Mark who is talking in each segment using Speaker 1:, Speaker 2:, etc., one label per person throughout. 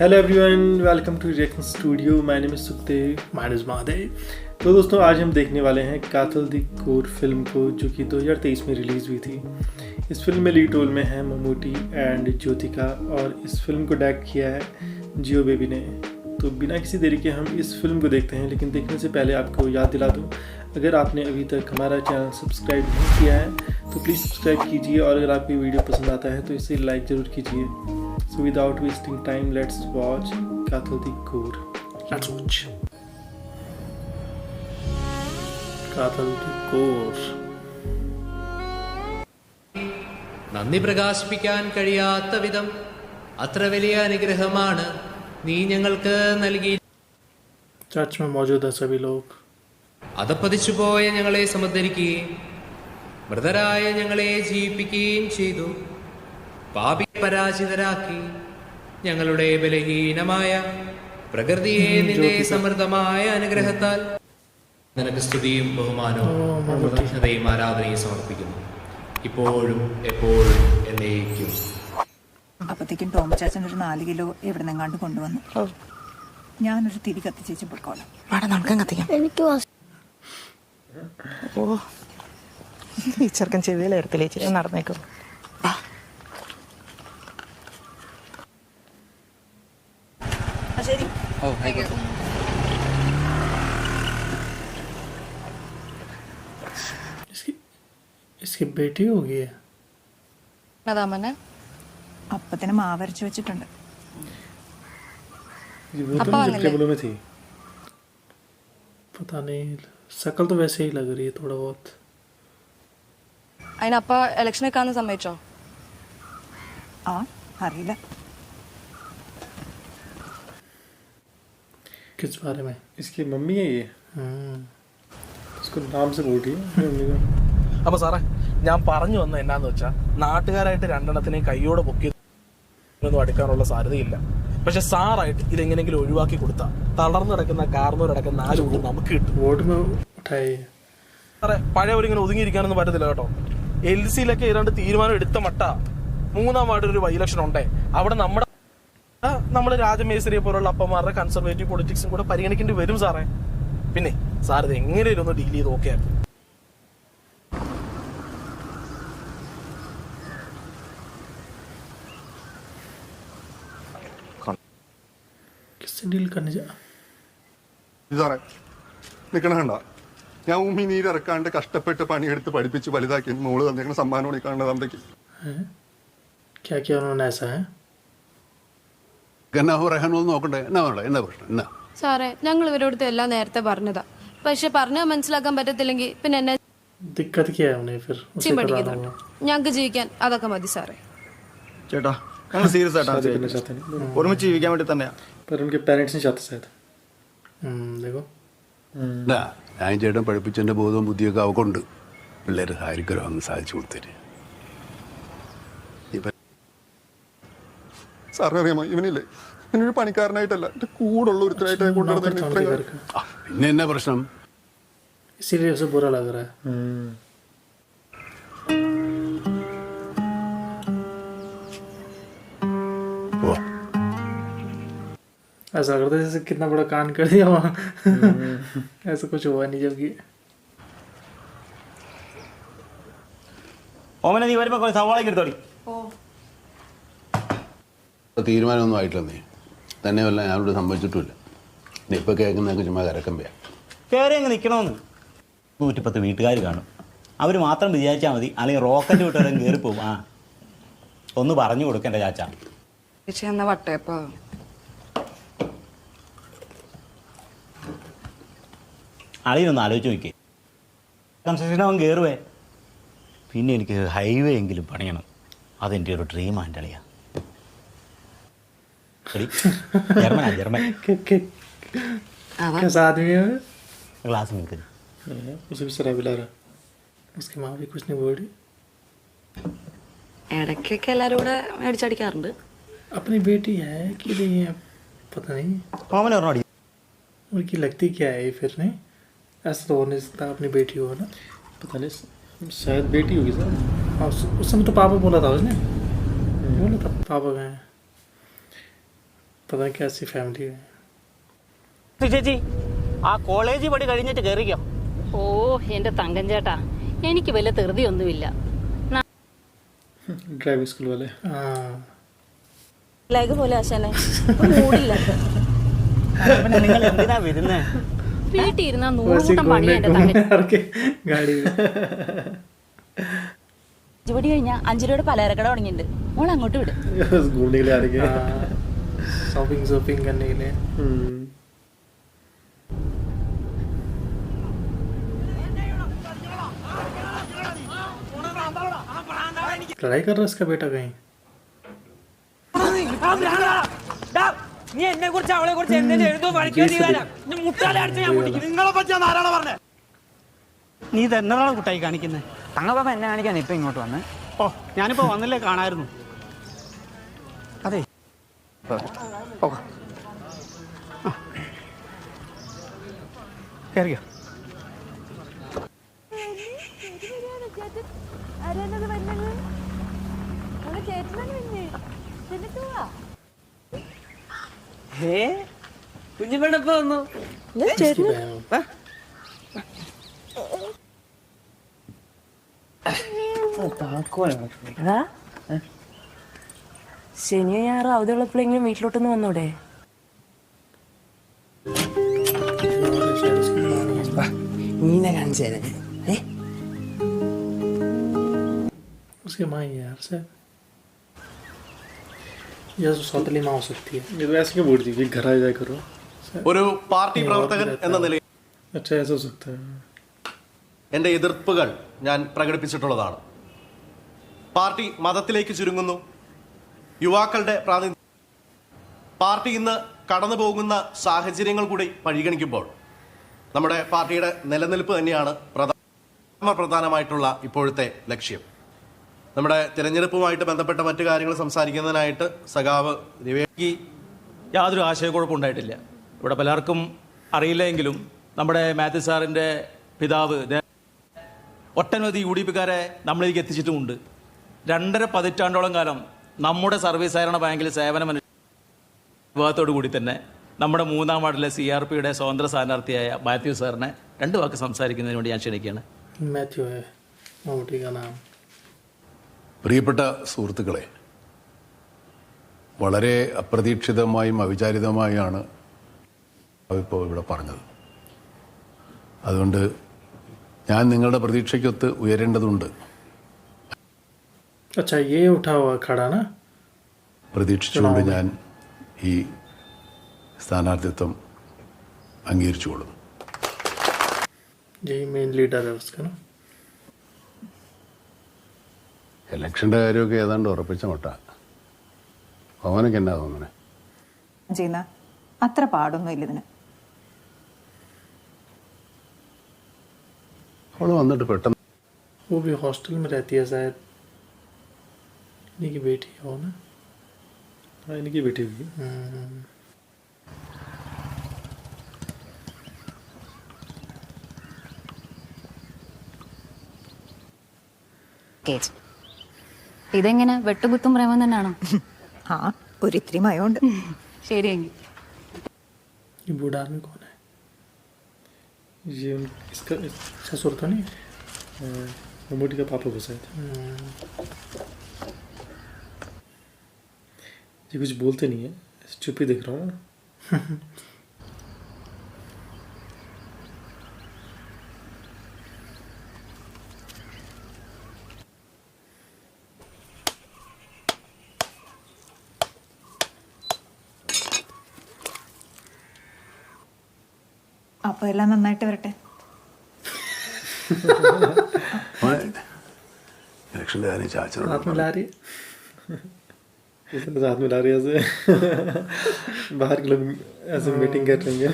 Speaker 1: Hello everyone, welcome to reaction studio. My name is Sukhdev, my name is Mahadev. तो दोस्तों, आज हम देखने वाले हैं कातिल दी कोर फिल्म को, जो कि 2023 में रिलीज़ हुई थी। इस फिल्म में लीड रोल में है ममूटी एंड ज्योतिका, और इस फिल्म को डायरेक्ट किया है जियो बेबी ने। तो बिना किसी देरी के हम इस फिल्म को देखते हैं, लेकिन देखने से पहले आपको याद दिला दूँ, अगर आपने अभी तक हमारा चैनल सब्सक्राइब नहीं किया है तो प्लीज़ सब्सक्राइब कीजिए, और अगर आपको वीडियो पसंद आता है तो इसे लाइक ज़रूर कीजिए। So without wasting time, let's watch Kathil the Core. Let's watch Kathil the Core.
Speaker 2: നന്ദി പ്രകാശിപ്പിക്കാൻ കഴിയാത്ത വിധം അത്ര വലിയ അനുഗ്രഹമാണ് നീ ഞങ്ങൾക്ക് നൽകി.
Speaker 1: चर्च में मौजूद है सभी लोग.
Speaker 2: അതപ്പതിച്ചു പോയ ഞങ്ങളെ സമുദ്ധരിക്കുകയും മൃതരായ ഞങ്ങളെ ജീവിപ്പിക്കുകയും ചെയ്തു. പാപി പരാജിതരാക്കി ഞങ്ങളുടെ ബലഹീനമായ പ്രകൃതിയെ നിന്റെ സമൃദ്ധമായ അനുഗ്രഹത്താൽ നിനക്ക് സ്തുതിയും ബഹുമാനവും കൃതജ്ഞതയും ആരാധനയും സമർപ്പിക്കുന്നു, ഇപ്പോഴും എപ്പോഴും എന്നേക്കും.
Speaker 3: അപ്പത്തേക്കും ടോമച്ചാച്ചൻ ഒരു 4 കിലോ എവിടെ നിന്നെങ്ങാണ്ട് കൊണ്ടുവന്നു. ഞാനൊരു തിരി കത്തിച്ചേച്ച് പൊക്കോളാം.
Speaker 4: വാടാ, നമുക്കും കത്തിക്കാം. ഓ, ഈ ചെറുക്കൻ ചെവിയിലെടുത്തില്ലേ, നടന്നേക്കും.
Speaker 3: ശരി.
Speaker 1: इसकी बेटी होगी है.
Speaker 3: അപ്പത്തിന് മാവരച്ച് വെച്ചിട്ടുണ്ട്.
Speaker 1: ये वो तो जब टेबलों में थी. पता नहीं, शक्ल तो वैसे ही लग रही है थोड़ा बहुत.
Speaker 5: അതിനപ്പ ഇലക്ഷൻ വെക്കാന്ന് സമ്മതിച്ചോ?
Speaker 3: ആ, അറിയില്ല.
Speaker 1: किस बारे में? इसकी मम्मी है ये. इसको नाम से बोल रही है मम्मी को.
Speaker 6: അപ്പൊ സാറേ, ഞാൻ പറഞ്ഞു വന്ന എന്നാന്ന് വെച്ചാൽ, നാട്ടുകാരായിട്ട് രണ്ടെണ്ണത്തിനെയും കൈയോടെ പൊക്കിയൊന്നും അടുക്കാനുള്ള സാധ്യതയില്ല. പക്ഷെ സാറായിട്ട് ഇതെങ്ങനെങ്കിലും ഒഴിവാക്കി കൊടുത്താൽ തളർന്നു കിടക്കുന്ന കാർന്നൂരടക്കം 4 വോട്ട് നമുക്ക് കിട്ടും. സാറേ, പഴയവരിങ്ങനെ ഒതുങ്ങിയിരിക്കാനൊന്നും പറ്റത്തില്ല കേട്ടോ. LC-യിലൊക്കെ ഏതാണ്ട് തീരുമാനം എടുത്ത മട്ട 3-ാം വാർഡിൽ ഒരു ബൈ ഇലക്ഷൻ ഉണ്ടേ. അവിടെ നമ്മുടെ രാജമേശ്വരിയെ പോലുള്ള അപ്പന്മാരുടെ കൺസർവേറ്റീവ് പൊളിറ്റിക്സും കൂടെ പരിഗണിക്കേണ്ടി വരും സാറേ. പിന്നെ സാർ ഇത് എങ്ങനെയും ഒന്ന് ഡീൽ ചെയ്ത് നോക്കിയായിരുന്നു.
Speaker 1: डील करने जा
Speaker 7: സാറേ, നിൽക്കണ കണ്ട, ഞാൻ ഉമ്മി നീരിറക്കാണ്ട് കഷ്ടപ്പെട്ട് പണിയെടുത്ത് പഠിപ്പിച്ച് വലുതാക്കി മോള് തന്നേക്കുന്ന സമ്മാനം ഈ കാണുന്നത് അന്തയ്ക്ക്.
Speaker 1: क्या क्या उन्होंने ऐसा है?
Speaker 8: എന്നാ പറയാനൊന്നും നോക്കണ്ടേ? എന്നാ പ്രശ്നം എന്നാ?
Speaker 5: സാറേ, ഞങ്ങൾ ഇവരോടത്ത് എല്ലാം നേരത്തെ പറഞ്ഞതാ. പക്ഷെ പറഞ്ഞാൽ മനസ്സിലാക്കാൻ പറ്റത്തില്ലെങ്കിൽ പിന്നെ എന്നെ
Speaker 1: दिक्कत क्या है उन्हें फिर? उसे
Speaker 5: പഠിക്കുന്നുണ്ട്. ഞങ്ങൾക്ക് ജീവിക്കാൻ അതൊക്കെ മതി സാറേ.
Speaker 9: ചേട്ടാ, ഞങ്ങൾ സീരിയസ് ആയിട്ടാണ് ഒരുമിച്ച് ജീവിക്കാൻ വേണ്ടി തന്നെയാ.
Speaker 1: पर उनके पेरेंट्स नहीं चाहते शायद. देखो,
Speaker 8: ഞാൻ ചേട്ടൻ പഠിപ്പിച്ചതിന്റെ ബോധവും ബുദ്ധിയൊക്കെ അവക്കുണ്ട്. പിള്ളേര് ആയിരിക്കും അങ്ങ് സാധിച്ചു കൊടുത്തര്.
Speaker 7: സാറിന് അറിയാമോ, ഇവനില്ലേ, ഇവനൊരു പണിക്കാരനായിട്ടല്ല, എന്റെ കൂടുള്ള ഒരുത്തരായിട്ട് കൊണ്ടുവരുന്ന.
Speaker 8: പിന്നെ എന്നാ പ്രശ്നം?
Speaker 1: इसीलिए उसे बुरा लग रहा है. ऐसा करते जैसे कितना बड़ा कान कर दिया वहाँ. ऐसा कुछ हुआ नहीं जबकि.
Speaker 9: ഓമന, നീ വരുമ്പോ സവാളയ്ക്ക് എടുത്തോടി.
Speaker 8: തീരുമാനമൊന്നും ആയിട്ടില്ലെന്നേ. തന്നെയല്ല, ഞാനിവിടെ സംഭവിച്ചിട്ടുമില്ല. ഇപ്പൊ കേൾക്കുന്നതൊക്കെ ചുമ്മാ കരക്കമ്പയാ.
Speaker 9: കയറി അങ്ങ് നിൽക്കണമെന്ന് 110 വീട്ടുകാർ കാണും. അവർ മാത്രം വിചാരിച്ചാൽ മതി, അല്ലെങ്കിൽ റോക്കറ്റ് വിട്ടവരും കയറിപ്പോവും. ആ, ഒന്ന് പറഞ്ഞു കൊടുക്കണ്ട ചാച്ച.
Speaker 5: ചേച്ചി എന്നാ വട്ടയപ്പോ.
Speaker 9: അളിയനൊന്ന് ആലോചിച്ച് നോക്കിയേ. കൺസ്ട്രക്ഷൻ അവൻ കയറുവേ. പിന്നെ എനിക്ക് ഹൈവേ എങ്കിലും പണിയണം. അതെൻ്റെ ഒരു ഡ്രീമാണ് എൻ്റെ അളിയ. ജർമ്മൻ
Speaker 1: कैसा आदमी है?
Speaker 9: ക്ലാസ് നിൽക്കുന്നത്.
Speaker 1: उसे भी शराब पिला रहा. उसकी माँ भी कुछ नहीं बोल रही.
Speaker 5: ഇടയ്ക്കൊക്കെ എല്ലാവരും കൂടെ മേടിച്ചടിക്കാറുണ്ട്.
Speaker 1: अपनी बेटी है कि नहीं है पता नहीं.
Speaker 9: ഓമന പറഞ്ഞോടി.
Speaker 1: उनकी लगती क्या है फिर? नहीं, ऐसा तो हो नहीं सकता. अपनी बेटी हो ना, पता नहीं, शायद बेटी होगी सर. हाँ, उस समय तो पापा बोला था उसने. बोला था पापा गए. पता नहीं कैसी फैमिली है.
Speaker 10: ചേച്ചി ആ കോളേജ് പടി കഴിഞ്ഞിട്ട് കയറിക്കോ.
Speaker 11: ഓ എന്റെ തങ്കൻ ചേട്ടാ, എനിക്ക് വലിയ ധൃതിയൊന്നുമില്ല.
Speaker 1: ड्राइविंग स्कूल वाले. हाँ.
Speaker 11: ലൈക്ക് പോലെ ആശാനെ മൂടില്ല.
Speaker 10: നിങ്ങൾ എന്തിനാ വരുന്നേ?
Speaker 11: വീട്ടിൽ ഇരുന്നാ 100 കൂട്ടം പണിയാ എന്റെ തങ്കൻ.
Speaker 1: गाड़ी
Speaker 11: ജോലി കഴിഞ്ഞാ 5 രൂപയുടെ പലചരക്കട തുടങ്ങിയിട്ടുണ്ട്. മോൾ അങ്ങോട്ട് വിട്.
Speaker 1: घूमने के लिए आ रही है. शॉपिंग करने के लिए. लड़ाई कर रहा है इसका बेटा कहीं.
Speaker 10: നീ എന്നെ കുറിച്ച് അവളെ കുറിച്ച് എന്തെങ്കിലും എഴുതോ പഠിക്കോ നീ തന്നെയാണ് കുട്ടായി കാണിക്കുന്നത്.
Speaker 4: തങ്ങപ്പ എന്നെ കാണിക്കാൻ ഇപ്പൊ ഇങ്ങോട്ട് വന്ന്.
Speaker 10: ഓ ഞാനിപ്പോ വന്നില്ലേ കാണായിരുന്നു. അതെ കേറിയോ? കുഞ്ഞിപ്പെണ്ണപ്പ വന്നു.
Speaker 11: ശനിയോ ഞായറോ അവധിയുള്ളപ്പോഴെങ്കിലും വീട്ടിലോട്ടൊന്ന് വന്നൂടെ?
Speaker 10: നീനെ കാണിച്ചേ.
Speaker 1: उसके माँ ही यार से या तो सौतली माँ हो सकती है. ये तो ऐसे क्यों बोल दी कि घर आ जाया करो.
Speaker 12: ഒരു പാർട്ടി പ്രവർത്തകൻ എന്ന നിലയിൽ
Speaker 1: अच्छा ऐसा हो सकता है.
Speaker 12: എൻ്റെ എതിർപ്പുകൾ ഞാൻ പ്രകടിപ്പിച്ചിട്ടുള്ളതാണ്. പാർട്ടി മതത്തിലേക്ക് ചുരുങ്ങുന്നു. യുവാക്കളുടെ പ്രാതിനിധ്യം പാർട്ടി ഇന്ന് കടന്നു പോകുന്ന സാഹചര്യങ്ങൾ കൂടി പരിഗണിക്കുമ്പോൾ നമ്മുടെ പാർട്ടിയുടെ നിലനിൽപ്പ് തന്നെയാണ് പ്രധാനമായിട്ടുള്ള ഇപ്പോഴത്തെ ലക്ഷ്യം. നമ്മുടെ തിരഞ്ഞെടുപ്പുമായിട്ട് ബന്ധപ്പെട്ട മറ്റു കാര്യങ്ങൾ സംസാരിക്കുന്നതിനായിട്ട് സഖാവ് രവിക്ക്
Speaker 13: യാതൊരു ആശയക്കുഴപ്പം ഉണ്ടായിട്ടില്ല. ഇവിടെ പലർക്കും അറിയില്ലെങ്കിലും നമ്മുടെ മാത്യു സാറിൻ്റെ പിതാവ് ഒട്ടനവധി UDPക്കാരെ നമ്മളിലേക്ക് എത്തിച്ചിട്ടുമുണ്ട്. 2.5 പതിറ്റാണ്ടോളം കാലം നമ്മുടെ സർവീസ് സഹകരണ ബാങ്കിൽ സേവനം വിഭാഗത്തോടു കൂടി തന്നെ നമ്മുടെ 3-ാം വാർഡിലെ CRPയുടെ സ്വതന്ത്ര സ്ഥാനാർത്ഥിയായ മാത്യു സാറിനെ 2 വാക്ക് സംസാരിക്കുന്നതിന് വേണ്ടി ഞാൻ ക്ഷണിക്കുകയാണ്.
Speaker 8: പ്രിയപ്പെട്ട സുഹൃത്തുക്കളെ, വളരെ അപ്രതീക്ഷിതമായും അവിചാരിതമായാണ് ഇപ്പോൾ ഇവിടെ പറഞ്ഞത്. അതുകൊണ്ട് ഞാൻ നിങ്ങളുടെ പ്രതീക്ഷയ്ക്കൊത്ത് ഉയരേണ്ടതുണ്ട്. പ്രതീക്ഷിച്ചുകൊണ്ട് ഞാൻ ഈ സ്ഥാനാർത്ഥിത്വം അംഗീകരിച്ചുകൊള്ളും. ഇലക്ഷൻ്റെ കാര്യമൊക്കെ ഏതാണ്ട് ഉറപ്പിച്ച മട്ട. അവനൊക്കെ എന്നാ തോന്നണേ?
Speaker 3: ചെയ്യുന്ന അത്ര പാടൊന്നും ഇല്ല ഇതിന്.
Speaker 8: അവള് വന്നിട്ട് പെട്ടെന്ന്
Speaker 1: वो भी हॉस्टल में रहती है शायद. इन्हीं की बेटी है वो ना. हाँ इन्हीं की बेटी हुई.
Speaker 11: ഇതെങ്ങനെ വെട്ടുകുത്തും പ്രേമം തന്നെയാണോ?
Speaker 3: ആ ഒരിത്തിരി മയമുണ്ട്.
Speaker 11: ശരിയെങ്കിൽ
Speaker 1: ये बूढ़ा आदमी कौन है? ये इसका ससुर तो नहीं? मम्मूटी का पापा घुसा था. ये कुछ बोलते नहीं है, चुप ही देख रहा हूँ.
Speaker 3: അപ്പൊ എല്ലാം നന്നായിട്ട് വരട്ടെ.
Speaker 8: इलेक्शन आने चाचा
Speaker 1: हाथ मिला रही है. हाथ मिला रही है ऐसे. बाहर के लोग ऐसे मीटिंग कर रही है.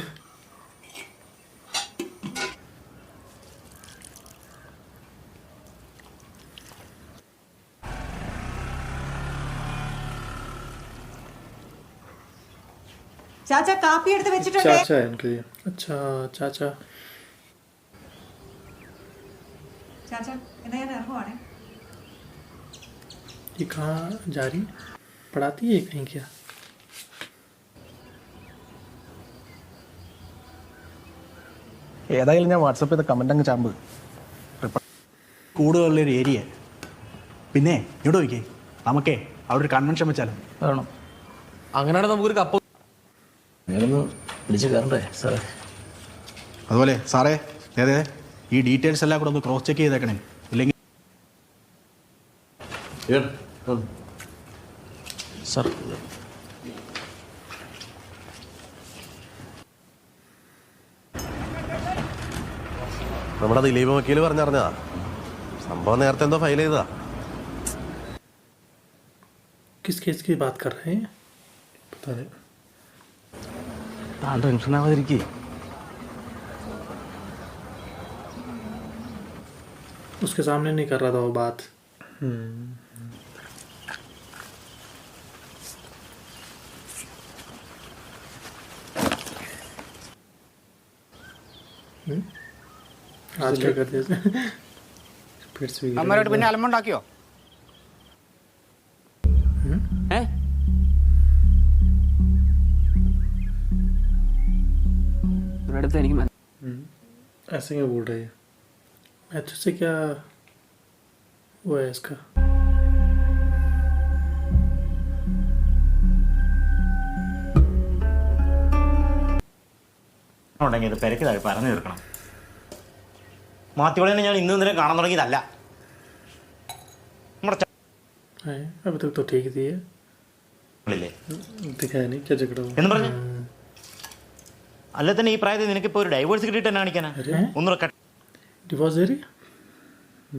Speaker 3: ചാച്ച കാപ്പി എടുത്ത് വെച്ചിട്ടുണ്ട്.
Speaker 1: चाचा है इनके लिए. अच्छा चाचा.
Speaker 3: ചാച്ച എന്നാ ഞാൻ ഇറങ്ങുവാണേ.
Speaker 1: ये कहाँ जा रही? पढ़ाती है कहीं क्या?
Speaker 6: ഏതായാലും ഞാൻ വാട്സപ്പ് ചെയ്ത കമന്റ് അങ്ങ് ചാമ്പ്.
Speaker 4: കൂടുതലുള്ളൊരു ഏരിയ. പിന്നെ ഇങ്ങോട്ട് നോക്കിയേ, നമുക്കേ അവിടെ ഒരു കൺവെൻഷൻ വെച്ചാലും
Speaker 6: വേണം. അങ്ങനെയാണെങ്കിൽ നമുക്കൊരു കപ്പ്
Speaker 10: വിളിച്ച് കയറണ്ടേ സാറേ?
Speaker 4: അതുപോലെ സാറേ അതെ ഈ ഡീറ്റെയിൽസ് എല്ലാം കൂടെ ഒന്ന് ക്രോസ് ചെക്ക് ചെയ്തേക്കണേ, ഇല്ലെങ്കിൽ
Speaker 6: സാർ
Speaker 12: നമ്മുടെ ദിലീപ് വക്കീൽ പറഞ്ഞറിഞ്ഞതാ സംഭവം. നേരത്തെ എന്തോ ഫയൽ ചെയ്തതാ.
Speaker 1: किस केस की बात कर रहे हैं पता नहीं.
Speaker 6: താൻ ടെൻഷൻ ആവാതിരിക്കേ.
Speaker 1: उसके सामने नहीं कर रहा था वो बात. आज क्या कर दिया फिर से
Speaker 4: അമ്മരോട് പിന്നെ അലമ്പുണ്ടാക്കിയോ?
Speaker 1: ऐसे क्या बोल रहे हैं? मैथ्यू से क्या हुआ है इसका?
Speaker 9: ഉണ്ടെങ്കിൽ ഇത് പെരക്കിതായി പറഞ്ഞു തീർക്കണം. മാത്യോളെ ഞാൻ ഇന്നും ഇന്നലെ കാണാൻ തുടങ്ങിയതല്ല.
Speaker 1: अभी तक तो ठीक थी है. दिखाया नहीं क्या झगड़ा हुआ
Speaker 9: എന്ന് പറഞ്ഞു. അല്ല തന്നെ ഈ പ്രായത്തിൽ നിനക്കിപ്പോൾ ഒരു ഡൈവേഴ്സ് കിട്ടിയിട്ട് തന്നെ കാണിക്കാനാ? ഒന്നുകൂടെ
Speaker 1: डिवोर्स दे रही?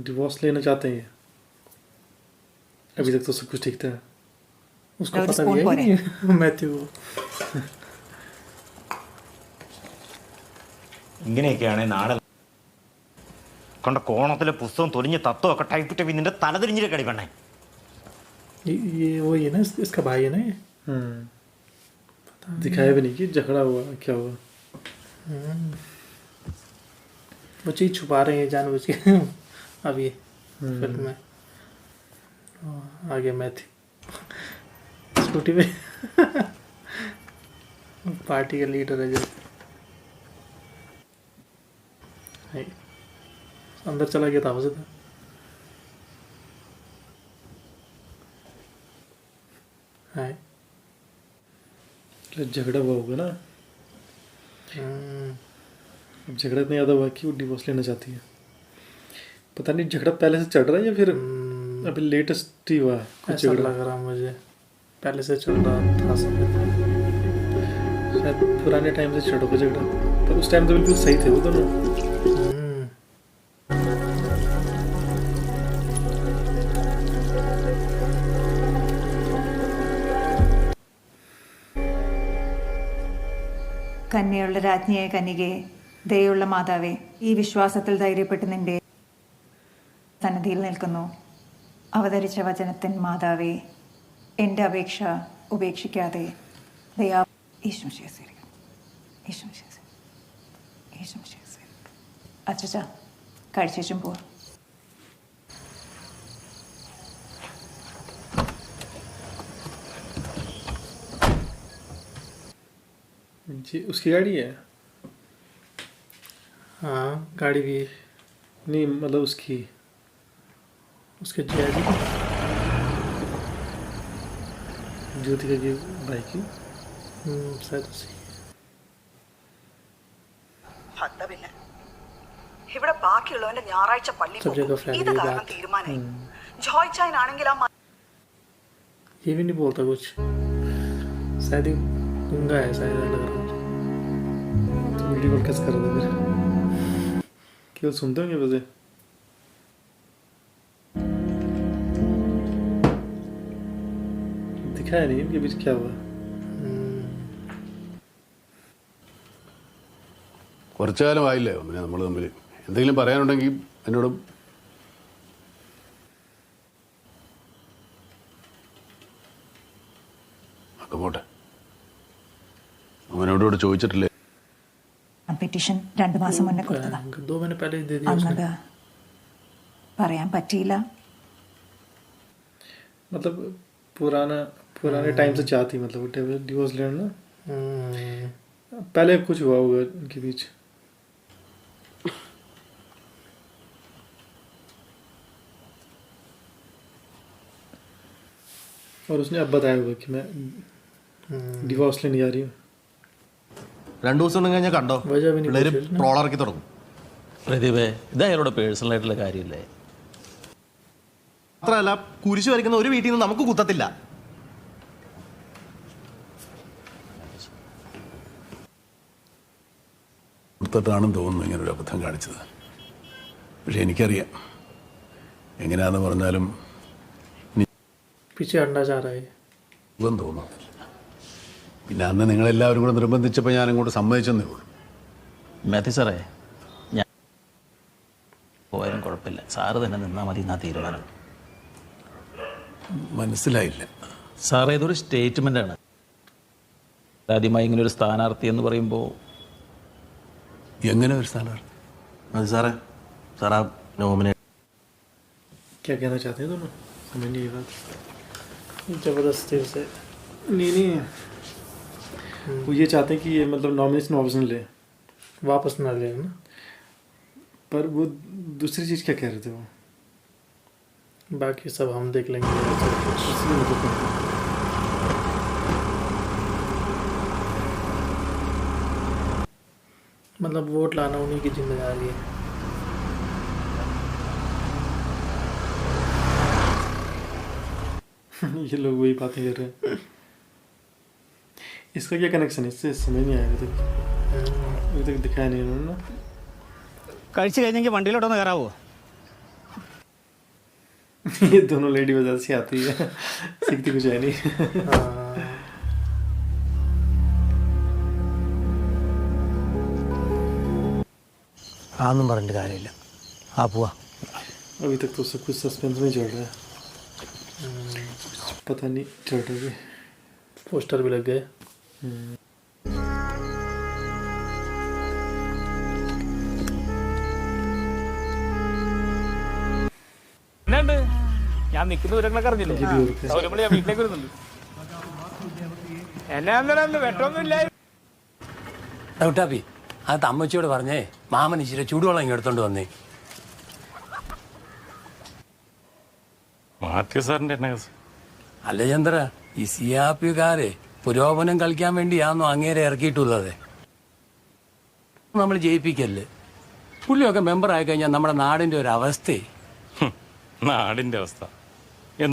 Speaker 1: डिवोर्स लेना चाहते हैं. अभी तक तो सब कुछ ठीक था. उसको पता भी है मैथ्यू.
Speaker 9: ഇങ്ങനെയൊക്കെയാണ് നാളെ കൊണ്ട കോണത്തിലെ പുസ്തകം തൊലിഞ്ഞ് തത്വമൊക്കെ ടൈപ്പിട്ട് നിന്റെ തല തിരിഞ്ഞിട്ട് കടിപ്പണ്ണേ.
Speaker 1: ये वही है ना, इसका भाई है ना. दिखाया भी नहीं कि झगड़ा हुआ क्या हुआ. वो चीज़ छुपा रहे हैं जानबूझ के. अभी फिल्म में आगे मैथ्यू स्कूटी पे पार्टी का लीडर है जो अंदर चला गया था उसे. हाय झगड़ा हुआ होगा ना. अब झगड़ा इतना ज़्यादा हुआ कि वो डिवोर्स लेना चाहती है. पता नहीं झगड़ा पहले से चल रहा है या फिर अभी लेटेस्ट ही हुआ है. कुछ झगड़ा लग रहा मुझे पहले से चल रहा था. शायद पुराने टाइम से चढ़ होगा झगड़ा, पर उस टाइम तो बिल्कुल सही थे वो दोनों.
Speaker 3: കന്യയുള്ള രാജ്ഞിയെ കന്യകയെ, ദയുള്ള മാതാവേ, ഈ വിശ്വാസത്തിൽ ധൈര്യപ്പെട്ട് നിന്റെ സന്നിധിയിൽ നിൽക്കുന്നു. അവതരിച്ച വചനത്തിൻ മാതാവേ, എൻ്റെ അപേക്ഷ ഉപേക്ഷിക്കാതെ ദയാ അച്ഛ കഴിച്ചും പോവാം.
Speaker 1: जी उसकी गाड़ी है. हाँ गाड़ी भी नहीं, मतलब उसके जिया जी ज्योतिका की भाई की शायद उसी.
Speaker 3: ഇവിടെ ബാക്കിയുള്ളവന്റെ ഞായറാഴ്ച പള്ളി ഇത് കാരണം തീരുമാനമായി. ജോയ് ചായനാണെങ്കിൽ
Speaker 1: ये भी नहीं बोलता कुछ. शायद गूंगा है शायद लग रहा है. वीडियो कॉल कैसे कर रहा था फिर? केवल सुनते होंगे वैसे. दिखाया नहीं इनके बीच क्या हुआ.
Speaker 8: കുറച്ചു കാലമായില്ലേ പിന്നെ നമ്മൾ തമ്മിൽ എന്തെങ്കിലും പറയാനുണ്ടെങ്കിൽ എന്നോട് പോട്ടെ. അവനോട് ചോദിച്ചിട്ടില്ലേ?
Speaker 3: പെറ്റീഷൻ 2 മാസം മുന്നേ കൊടുത്തതാ. അന്നത് പറയാൻ പറ്റിയില്ല.
Speaker 1: मतलब पुराने टाइम से चाहती, मतलब डिवोर्स लेना. पहले कुछ हुआ होगा उनके बीच. और उसने अब बताया हुआ कि मैं डिवोर्स लेने जा रही हूँ.
Speaker 12: 2 ദിവസം കഴിഞ്ഞാൽ കണ്ടോ
Speaker 1: वजह भी नहीं
Speaker 12: പിള്ളേര്
Speaker 1: पूछी, ना?
Speaker 12: ട്രോളിറക്കി തുടങ്ങും.
Speaker 13: പ്രതിഭേ ഇത് അയാളുടെ പേഴ്സണൽ ആയിട്ടുള്ള കാര്യമില്ലേ?
Speaker 12: മാത്രമല്ല കുരിശ് വരയ്ക്കുന്ന ഒരു വീട്ടിൽ നിന്ന് നമുക്ക് കുത്തത്തില്ല.
Speaker 8: ാണെന്ന് തോന്നുന്നു ഇങ്ങനൊരു അബദ്ധം കാണിച്ചത്. പക്ഷെ എനിക്കറിയാം എങ്ങനെയാണെന്ന് പറഞ്ഞാലും
Speaker 1: पीछे हटना चाह रहा है.
Speaker 8: സുഖം തോന്നുന്നില്ല. പിന്നെ അന്ന് നിങ്ങളെല്ലാവരും കൂടെ നിർബന്ധിച്ചപ്പോൾ ഞാൻ അങ്ങോട്ട് സമ്മതിച്ചെന്നേ ഉള്ളൂ.
Speaker 13: മാത്യു സാറേ, ഞാൻ പോയാലും കുഴപ്പമില്ല, സാറ് തന്നെ നിന്നാൽ മതി എന്നാ തീരുമാനം.
Speaker 8: മനസ്സിലായില്ല.
Speaker 13: സാറേ, ഇതൊരു സ്റ്റേറ്റ്മെൻ്റാണ്. ആദ്യമായി ഇങ്ങനെ ഒരു സ്ഥാനാർത്ഥി എന്ന് പറയുമ്പോൾ
Speaker 8: എങ്ങനെ ഒരു സ്ഥാനാർത്ഥി?
Speaker 12: അത് സാറേ, സാറാ നോമിനേറ്റ്
Speaker 1: क्या कहना चाहते हैं दोनों? समझ नहीं ये बात. ज़बरदस्ती से नहीं वो ये चाहते हैं कि ये मतलब नॉमिनेशन ऑप्शन ले, वापस ना ले, ना. पर वो दूसरी चीज़ क्या कह रहे थे वो? बाकी सब हम देख लेंगे. इसलिए मुझे मतलब वोट लाना उन्हीं की जिम्मेदारी है. ये लोग वही बातें कर रहे हैं. इसका क्या कनेक्शन है इससे? समझ नहीं आया अभी तक दिखाया नहीं उन्होंने ना.
Speaker 10: കഴിച്ചു കഴിഞ്ഞെങ്കിൽ വണ്ടിയിലോട്ടൊന്ന് കയറാവോ?
Speaker 1: ये दोनों लेडी वजह से आती है, सीखती कुछ है नहीं.
Speaker 10: അതൊന്നും പറഞ്ഞിട്ട് കാര്യമില്ല. ആ പോവാ.
Speaker 1: अभी तक तो सब कुछ सस्पेंस में चल रहा है. पता नहीं चल रहा है. पोस्टर भी लग गए.
Speaker 10: ഞാൻ നിൽക്കുന്ന ദൂരങ്ങളൊക്കെ അറിഞ്ഞില്ലേ? സൗരമണി ഞാൻ വീട്ടിലേക്ക് വരുന്നുണ്ട്. എന്നെ അന്നേരം വെട്ടൊന്നുമില്ല.
Speaker 14: ഡൗട്ടാപ്പി, അത് അമ്മച്ചിയോട് പറഞ്ഞേ മാമൻ ഇച്ചിരി ചൂടുവെള്ളം ഇങ്ങ് എടുത്തോണ്ട് വന്നേ.
Speaker 15: മാത്യു സാറിന്റെ എന്നാ കേസ്?
Speaker 14: അല്ല ചന്ദ്ര, ഈ സിയാപ്പിക്കാരെ പുരോഗമനം കളിക്കാൻ വേണ്ടിയാണോ അങ്ങേരെ ഇറക്കിയിട്ടുള്ളത്? നമ്മൾ ജയിപ്പിക്കല്ലേ. പുള്ളിയൊക്കെ മെമ്പർ ആയി കഴിഞ്ഞാൽ നമ്മുടെ നാടിന്റെ ഒരു അവസ്ഥയെ.
Speaker 15: നാടിന്റെ അവസ്ഥ